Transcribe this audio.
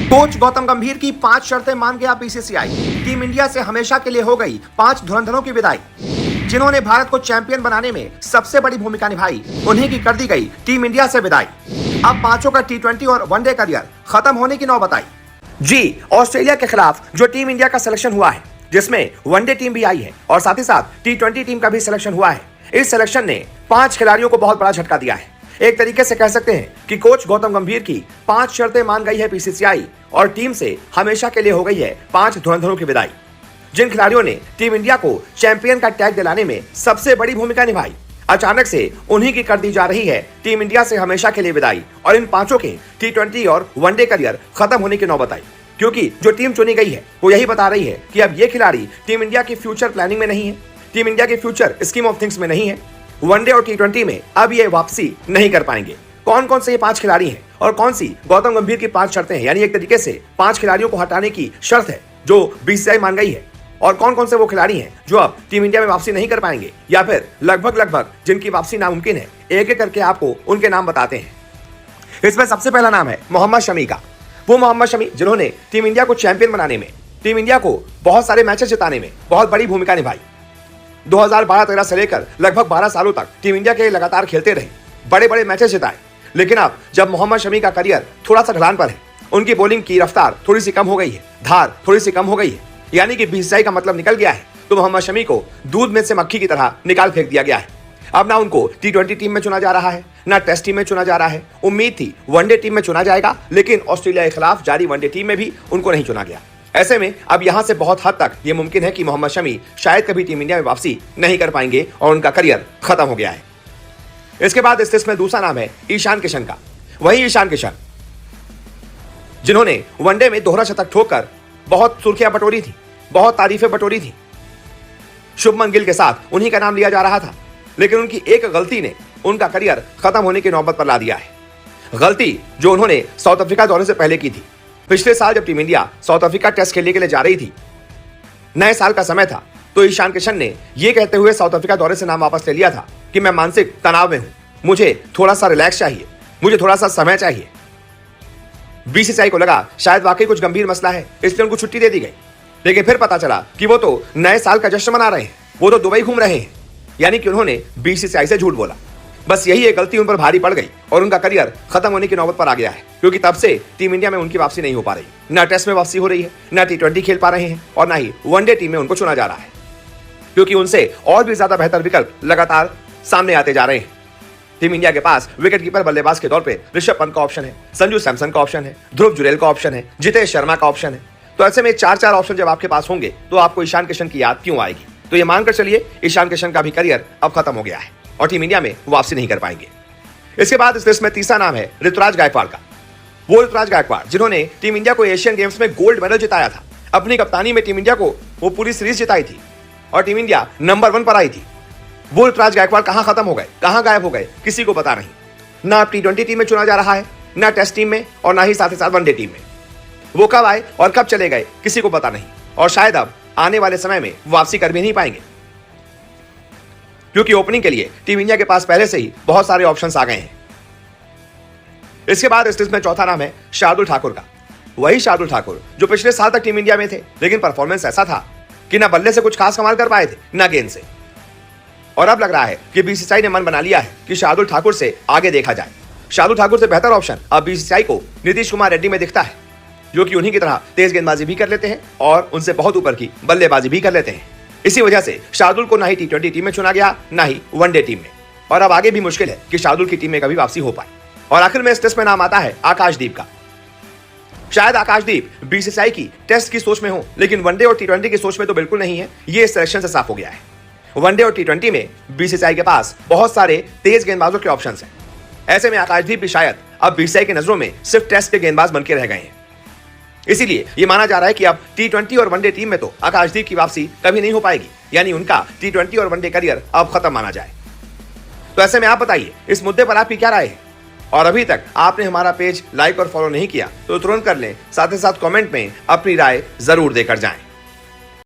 Coach Gautam गंभीर की 5 शर्तें मान गया बीसीसीआई। टीम इंडिया से हमेशा के लिए हो गई 5 धुरंधरों की विदाई। जिन्होंने भारत को चैंपियन बनाने में सबसे बड़ी भूमिका निभाई, उन्हीं की कर दी गई टीम इंडिया से विदाई। अब पांचों का टी20 और वनडे करियर खत्म होने की नौबत आई। जी, ऑस्ट्रेलिया के खिलाफ जो टीम इंडिया का सिलेक्शन हुआ है, जिसमें वनडे टीम भी आई है और साथ ही साथ टी20 टीम का भी सिलेक्शन हुआ है, इस सिलेक्शन ने 5 खिलाड़ियों को बहुत बड़ा झटका दिया है। एक तरीके से कह सकते हैं कि कोच गौतम गंभीर की 5 शर्तें मान गई है बीसीसीआई और टीम से हमेशा के लिए हो गई है 5 धुरंधरों की विदाई। जिन खिलाड़ियों ने टीम इंडिया को चैंपियन का टैग दिलाने में सबसे बड़ी भूमिका निभाई, अचानक से उन्हीं की कर दी जा रही है टीम इंडिया से हमेशा के लिए विदाई और इन पांचों के टी20 और वनडे करियर खत्म होने की नौबत आई। क्योंकि जो टीम चुनी गई है वो यही बता रही है कि अब ये खिलाड़ी टीम इंडिया की फ्यूचर प्लानिंग में नहीं है, टीम इंडिया की फ्यूचर स्कीम ऑफ थिंग्स में नहीं है। वनडे और टी20 में अब ये वापसी नहीं कर पाएंगे। कौन कौन से ये 5 खिलाड़ी हैं और कौन सी गौतम गंभीर की 5 शर्तें हैं, यानी एक तरीके से 5 खिलाड़ियों को हटाने की शर्त है जो बीसीसीआई मान गई है, और कौन कौन से वो खिलाड़ी हैं जो अब टीम इंडिया में वापसी नहीं कर पाएंगे या फिर लगभग जिनकी वापसी नामुमकिन है, एक एक करके आपको उनके नाम बताते हैं। इसमें सबसे पहला नाम है मोहम्मद शमी का। वो मोहम्मद शमी जिन्होंने टीम इंडिया को चैंपियन बनाने में, टीम इंडिया को बहुत सारे मैचेस जिताने में बहुत बड़ी भूमिका निभाई। 2012-13 से लेकर लगभग 12 सालों तक टीम इंडिया के लगातार खेलते रहे, बड़े बड़े मैचेस जिताए। लेकिन अब जब मोहम्मद शमी का करियर थोड़ा सा ढलान पर है, उनकी बॉलिंग की रफ्तार थोड़ी सी कम हो गई है, धार थोड़ी सी कम हो गई है, यानी कि बीसीसीआई का मतलब निकल गया है, तो मोहम्मद शमी को दूध में से मक्खी की तरह निकाल फेंक दिया गया है। अब ना उनको टी20 टीम में चुना जा रहा है, ना टेस्ट टीम में चुना जा रहा है। उम्मीद थी वनडे टीम में चुना जाएगा, लेकिन ऑस्ट्रेलिया के खिलाफ जारी वनडे टीम में भी उनको नहीं चुना गया। ऐसे में अब यहां से बहुत हद तक यह मुमकिन है कि मोहम्मद शमी शायद कभी टीम इंडिया में वापसी नहीं कर पाएंगे और उनका करियर खत्म हो गया है। इसके बाद इस लिस्ट में दूसरा नाम है ईशान किशन का। वही ईशान किशन जिन्होंने वनडे में दोहरा शतक ठोककर बहुत सुर्खियां बटोरी थी, बहुत तारीफें बटोरी थी। शुभमन गिल के साथ उन्हीं का नाम लिया जा रहा था, लेकिन उनकी एक गलती ने उनका करियर खत्म होने की नौबत पर ला दिया है। गलती जो उन्होंने साउथ अफ्रीका दौरे से पहले की थी। पिछले साल जब team India South Africa test खेलने के लिए जा रही थी, नए साल का समय था, तो ईशान किशन ने यह कहते हुए साउथ अफ्रीका दौरे से नाम वापस ले लिया था कि मैं मानसिक तनाव में हूं, मुझे थोड़ा सा रिलैक्स चाहिए, मुझे थोड़ा सा समय चाहिए। बीसीसीआई को लगा शायद वाकई कुछ गंभीर मसला है, इसलिए उनको छुट्टी दे दी गई। लेकिन फिर पता चला कि वो तो नए साल का जश्न मना रहे हैं, वो तो दुबई घूम रहे हैं, यानी कि उन्होंने बीसीसीआई से झूठ बोला। बस यही एक गलती उन पर भारी पड़ गई और उनका करियर खत्म होने की नौबत पर आ गया है, क्योंकि तब से टीम इंडिया में उनकी वापसी नहीं हो पा रही। ना टेस्ट में वापसी हो रही है, ना टी20 खेल पा रहे हैं और ना ही वनडे टीम में उनको चुना जा रहा है, क्योंकि उनसे और भी ज्यादा बेहतर विकल्प लगातार सामने आते जा रहे हैं। टीम इंडिया के पास विकेटकीपर बल्लेबाज के तौर पे ऋषभ पंत का ऑप्शन है, संजू सैमसन का ऑप्शन है, ध्रुव जुरेल का ऑप्शन है, जितेश शर्मा का ऑप्शन है। तो ऐसे में 4 ऑप्शन जब आपके पास होंगे तो आपको ईशान किशन की याद क्यों आएगी? तो ये मानकर चलिए ईशान किशन का भी करियर अब खत्म हो गया है और टीम इंडिया में वापसी नहीं कर पाएंगे। इसके बाद इस लिस्ट में तीसरा नाम है ऋतुराज गायकवाड़ का। वो ऋतुराज गायकवाड़ जिन्होंने टीम इंडिया को एशियन गेम्स में गोल्ड मेडल जिताया था, अपनी कप्तानी में टीम इंडिया को वो पूरी सीरीज जिताई थी और टीम इंडिया नंबर 1 पर आई थी। वो ऋतुराज गायकवाड़ कहां खत्म हो गए, कहां गायब हो गए, किसी को पता नहीं। ना टी20 टीम में चुना जा रहा है, ना टेस्ट टीम में और ना ही साथ वनडे टीम में। वो कब आए और कब चले गए किसी को पता नहीं, और शायद अब आने वाले समय में वापसी कर भी नहीं पाएंगे, क्योंकि ओपनिंग के लिए टीम इंडिया के पास पहले से ही बहुत सारे ऑप्शंस आ गए हैं। इसके बाद इस लिस्ट में चौथा नाम है शार्दुल ठाकुर का। वही शार्दुल ठाकुर जो पिछले साल तक टीम इंडिया में थे, लेकिन परफॉर्मेंस ऐसा था कि ना बल्ले से कुछ खास कमाल कर पाए थे, ना गेंद से। और अब लग रहा है कि बीसीसीआई ने मन बना लिया है कि शार्दुल ठाकुर से आगे देखा जाए। शार्दुल ठाकुर से बेहतर ऑप्शन अब बीसीसीआई को नीतीश कुमार रेड्डी में दिखता है, जो कि उन्हीं की तरह तेज गेंदबाजी भी कर लेते हैं और उनसे बहुत ऊपर की बल्लेबाजी भी कर लेते हैं। इसी वजह से शार्दुल को ना ही टी20 टीम में चुना गया, ना ही वनडे टीम में, और अब आगे भी मुश्किल है कि शार्दुल की टीम में कभी वापसी हो पाए। और आखिर में इस टेस्ट में नाम आता है आकाशदीप का। शायद आकाशदीप बीसीसीआई की टेस्ट की सोच में हो, लेकिन वनडे और टी20 की सोच में तो बिल्कुल नहीं है। ये सिलेक्शन से साफ हो गया है। वनडे और टी20 में बीसीसीआई के पास बहुत सारे तेज गेंदबाजों के ऑप्शंस हैं। ऐसे में आकाशदीप भी शायद अब बीसीसीआई की नजरों में सिर्फ टेस्ट के गेंदबाज बनकर रह गए हैं। इसीलिए यह माना जा रहा है कि अब टी20 और वनडे टीम में तो आकाशदीप की वापसी कभी नहीं हो पाएगी, यानी उनका टी20 और वनडे करियर अब खत्म माना जाए। तो ऐसे में आप बताइए इस मुद्दे पर आपकी क्या राय है? और अभी तक आपने हमारा पेज लाइक और फॉलो नहीं किया तो तुरंत कर लें, साथ ही साथ कमेंट में अपनी राय जरूर देकर जाएं।